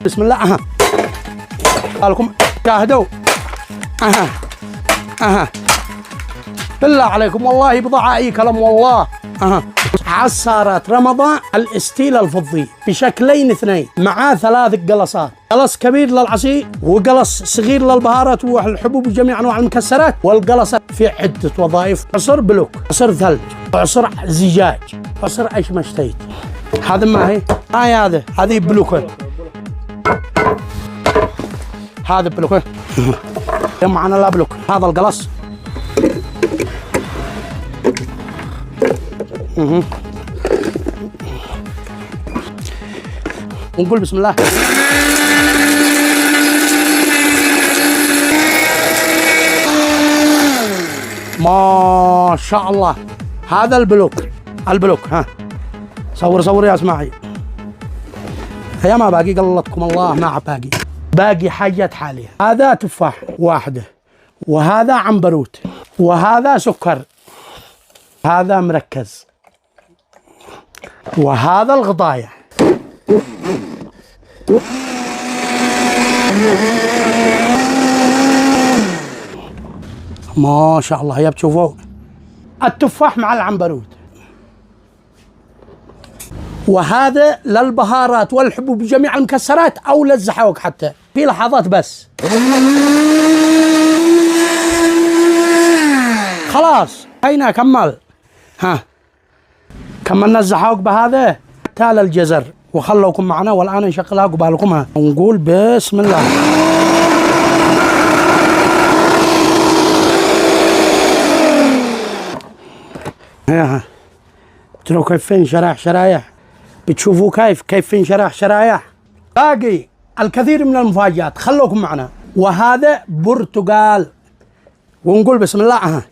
بسم الله. لكم شاهدوا. بالله عليكم والله بضاعة أي كلام والله. عصارات رمضان الاستيل الفضي بشكلين اثنين، معاه 3 قلصات، قلص كبير للعصير وقلص صغير للبهارات والحبوب وجميع انواع المكسرات، والقلصات في عدة وظائف: عصر بلوك، عصر ثلج، عصر زجاج، عصر ايش ما اشتهيت. هذا ما هي؟ هذه بلوكة. هذا بلوكة. معنا لا بلوك. هذا القلص. ونقول بسم الله. ما شاء الله. هذا البلوك. صور يا اسماعيل. يا ما باقي قلتكم الله، ما باقي حاجات حالية. هذا تفاح واحدة، وهذا عنبروت، وهذا سكر، هذا مركز، وهذا الغضاية. ما شاء الله. يا بتشوفوا التفاح مع العنبروت. وهذا للبهارات والحبوب بجميع المكسرات او للزحوق حتى في لحظات بس. خلاص هينا كمل. كملنا الزحوق بهذا حتى للجزر، وخلوكم معنا والان نشغلها قبالكم. ونقول بسم الله. تروا كيفين شرايح. بتشوفوا كيفين شرايح. باقي الكثير من المفاجآت، خلوكم معنا. وهذا برتقال. ونقول بسم الله.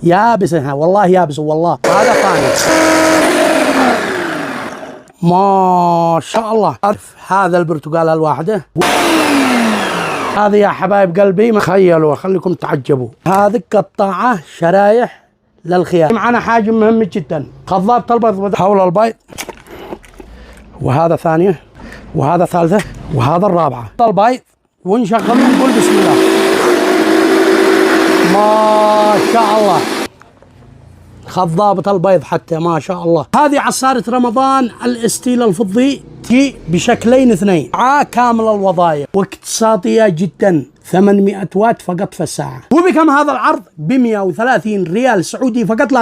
يابسة والله يابسة والله. هذا ثاني. ما شاء الله. هذا البرتقال الواحدة. هذه يا حبايب قلبي تخيلوا، خليكم تعجبوا. هذه قطاعة شرايح للخيار. معنا حاجة مهمة جدا، خضاب البيض حول البيض. وهذا ثانية، وهذا ثالثة، وهذا الرابعة. البيض ونشغل ونقول بسم الله. ما شاء الله. خضابة البيض حتى ما شاء الله. هذه عصارة رمضان الاستيل الفضي، تجي بشكلين اثنين، معاه كامل الوظائف، واقتصادية جدا. 800 وات فقط في الساعة. وبكم هذا العرض؟ ب 130 ريال سعودي فقط لا